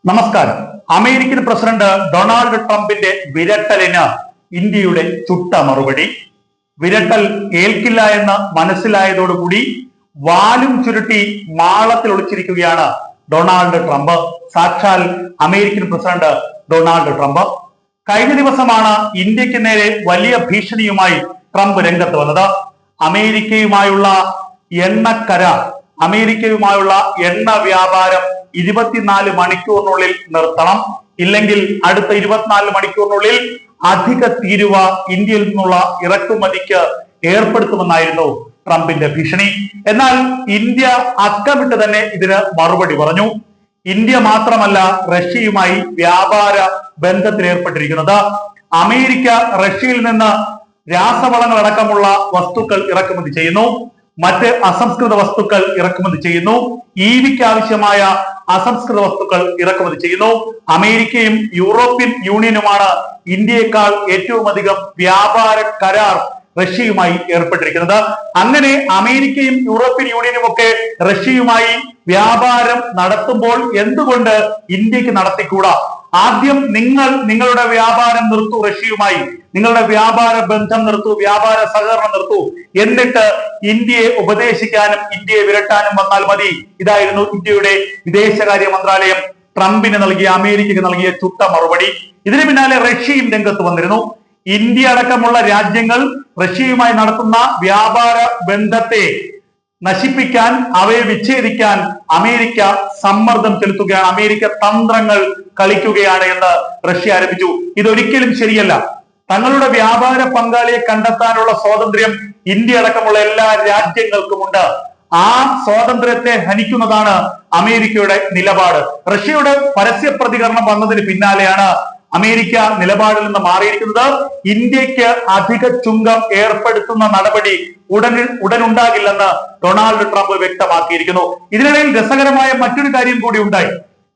നമസ്കാരം. American president Donald ട്രംപിന്റെ വിരട്ടലിന് ഇന്ത്യയുടെ ചുട്ട മറുപടി. വിരട്ടൽ ഏൽക്കില്ല എന്ന് മനസ്സിലായതോടുകൂടി വാലും ചുരുട്ടി മാളത്തിൽ ഒളിച്ചിരിക്കുകയാണ് ഡൊണാൾഡ് ട്രംപ്. സാക്ഷാൽ അമേരിക്കൻ പ്രസിഡന്റ് ഡൊണാൾഡ് ട്രംപ്. കഴിഞ്ഞ ദിവസമാണ് ഇന്ത്യക്ക് നേരെ വലിയ ഭീഷണിയുമായി ട്രംപ് രംഗത്ത് വന്നത്. അമേരിക്കയുമായുള്ള എണ്ണ കരാർ, അമേരിക്കയുമായുള്ള എണ്ണ വ്യാപാരം 24 മണിക്കൂറിനുള്ളിൽ നിർത്തണം, ഇല്ലെങ്കിൽ അടുത്ത 24 മണിക്കൂറിനുള്ളിൽ അധിക തീരുവ ഇന്ത്യയിൽ നിന്നുള്ള ഇറക്കുമതിക്ക് ഏർപ്പെടുത്തുമെന്നായിരുന്നു ട്രംപിന്റെ ഭീഷണി. എന്നാൽ ഇന്ത്യ അക്കമിട്ട് തന്നെ ഇതിന് മറുപടി പറഞ്ഞു. ഇന്ത്യ മാത്രമല്ല റഷ്യയുമായി വ്യാപാര ബന്ധത്തിൽ ഏർപ്പെട്ടിരിക്കുന്നത്. അമേരിക്ക റഷ്യയിൽ നിന്ന് രാസവളങ്ങൾ അടക്കമുള്ള വസ്തുക്കൾ ഇറക്കുമതി ചെയ്യുന്നു, മറ്റ് അസംസ്കൃത വസ്തുക്കൾ ഇറക്കുമതി ചെയ്യുന്നു, ഇവിക്ക് ആവശ്യമായ അസംസ്കൃത വസ്തുക്കൾ ഇറക്കുമതി ചെയ്യുന്നു. അമേരിക്കയും യൂറോപ്യൻ യൂണിയനുമാണ് ഇന്ത്യയെക്കാൾ ഏറ്റവും അധികം വ്യാപാര കരാർ റഷ്യയുമായി ഏർപ്പെട്ടിരിക്കുന്നത്. അങ്ങനെ അമേരിക്കയും യൂറോപ്യൻ യൂണിയനും ഒക്കെ റഷ്യയുമായി വ്യാപാരം നടത്തുമ്പോൾ എന്തുകൊണ്ട് ഇന്ത്യക്ക് നടത്തിക്കൂടാ? ആദ്യം നിങ്ങളുടെ വ്യാപാരം നിർത്തൂ, റഷ്യയുമായി നിങ്ങളുടെ വ്യാപാര ബന്ധം നിർത്തൂ, വ്യാപാര സഹകരണം നിർത്തൂ, എന്നിട്ട് ഇന്ത്യയെ ഉപദേശിക്കാനും ഇന്ത്യയെ വിരട്ടാനും വന്നാൽ മതി. ഇതായിരുന്നു ഇന്ത്യയുടെ വിദേശകാര്യ മന്ത്രാലയം ട്രംപിന് നൽകിയ, അമേരിക്കയ്ക്ക് നൽകിയ ചുട്ട മറുപടി. ഇതിന് പിന്നാലെ റഷ്യയും രംഗത്ത് വന്നിരുന്നു. ഇന്ത്യ അടക്കമുള്ള രാജ്യങ്ങൾ റഷ്യയുമായി നടത്തുന്ന വ്യാപാര ബന്ധത്തെ നശിപ്പിക്കാൻ, അവയെ വിച്ഛേദിക്കാൻ അമേരിക്ക സമ്മർദ്ദം ചെലുത്തുകയാണ്, അമേരിക്ക തന്ത്രങ്ങൾ കളിക്കുകയാണ് എന്ന് റഷ്യ ആരോപിച്ചു. ഇതൊരിക്കലും ശരിയല്ല. തങ്ങളുടെ വ്യാപാര പങ്കാളിയെ കണ്ടെത്താനുള്ള സ്വാതന്ത്ര്യം ഇന്ത്യ അടക്കമുള്ള എല്ലാ രാജ്യങ്ങൾക്കുമുണ്ട്. ആ സ്വാതന്ത്ര്യത്തെ ഹനിക്കുന്നതാണ് അമേരിക്കയുടെ നിലപാട്. റഷ്യയുടെ പരസ്യ പ്രതികരണം വന്നതിന് പിന്നാലെയാണ് അമേരിക്ക നിലപാടിൽ നിന്ന് മാറിയിരിക്കുന്നത്. ഇന്ത്യക്ക് അധിക ചുങ്കം ഏർപ്പെടുത്തുന്ന നടപടി ഉടനുണ്ടാകില്ലെന്ന് ഡൊണാൾഡ് ട്രംപ് വ്യക്തമാക്കിയിരിക്കുന്നു. ഇതിനിടയിൽ രസകരമായ മറ്റൊരു കാര്യം കൂടി ഉണ്ടായി.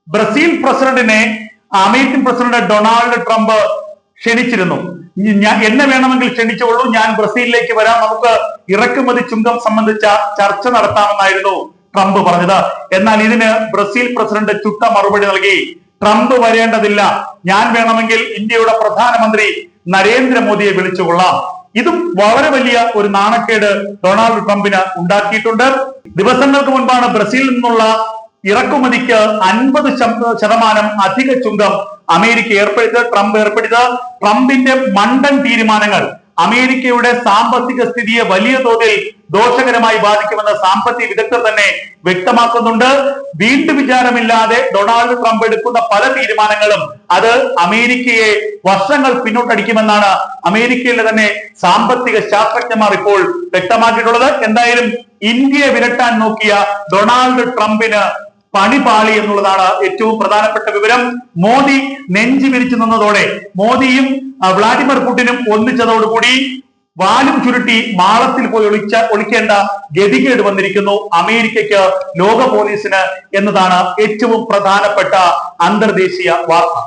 ബ്രസീൽ പ്രസിഡന്റിനെ അമേരിക്കൻ പ്രസിഡന്റ് ഡൊണാൾഡ് ട്രംപ് ക്ഷണിച്ചിരുന്നു. എന്നെ വേണമെങ്കിൽ ക്ഷണിച്ചോളൂ, ഞാൻ ബ്രസീലിലേക്ക് വരാം, നമുക്ക് ഇറക്കുമതി ചുങ്കം സംബന്ധിച്ച ചർച്ച നടത്താമെന്നായിരുന്നു ട്രംപ് പറഞ്ഞത്. എന്നാൽ ഇതിന് ബ്രസീൽ പ്രസിഡന്റ് ചുട്ട മറുപടി നൽകി. ട്രംപ് വരേണ്ടതില്ല, ഞാൻ വേണമെങ്കിൽ ഇന്ത്യയുടെ പ്രധാനമന്ത്രി നരേന്ദ്രമോദിയെ വിളിച്ചുകൊള്ളാം. ഇതും വളരെ വലിയ ഒരു നാണക്കേട് ഡൊണാൾഡ് ട്രംപിന് ഉണ്ടാക്കിയിട്ടുണ്ട്. ദിവസങ്ങൾക്ക് മുൻപാണ് ബ്രസീലിൽ നിന്നുള്ള ഇറക്കുമതിക്ക് 50% അധിക ചുങ്കം അമേരിക്ക ട്രംപ് ഏർപ്പെടുത്തിയത്. ട്രംപിന്റെ മണ്ടൻ തീരുമാനങ്ങൾ അമേരിക്കയുടെ സാമ്പത്തിക സ്ഥിതിയെ വലിയ തോതിൽ ദോഷകരമായി ബാധിക്കുമെന്ന് സാമ്പത്തിക വിദഗ്ധർ തന്നെ വ്യക്തമാക്കുന്നുണ്ട്. വീണ്ടും വിചാരമില്ലാതെ ഡൊണാൾഡ് ട്രംപ് എടുക്കുന്ന പല തീരുമാനങ്ങളും അത് അമേരിക്കയെ വർഷങ്ങൾ പിന്നോട്ടടിക്കുമെന്നാണ് അമേരിക്കയിലെ തന്നെ സാമ്പത്തിക ശാസ്ത്രജ്ഞന്മാർ ഇപ്പോൾ വ്യക്തമാക്കിയിട്ടുള്ളത്. എന്തായാലും ഇന്ത്യയെ വിരട്ടാൻ നോക്കിയ ഡൊണാൾഡ് ട്രംപിന് പണി പാളി എന്നുള്ളതാണ് ഏറ്റവും പ്രധാനപ്പെട്ട വിവരം. മോദി നെഞ്ചു വിരിച്ചു നിന്നതോടെ, മോദിയും വ്ളാഡിമിർ പുടിനും ഒന്നിച്ചതോടുകൂടി വാലും ചുരുട്ടി മാളത്തിൽ പോയി ഒളിക്കേണ്ട ഗതികേട് വന്നിരിക്കുന്നു അമേരിക്കയ്ക്ക്, ലോക പോലീസിന് എന്നതാണ് ഏറ്റവും പ്രധാനപ്പെട്ട അന്തർദേശീയ വാർത്ത.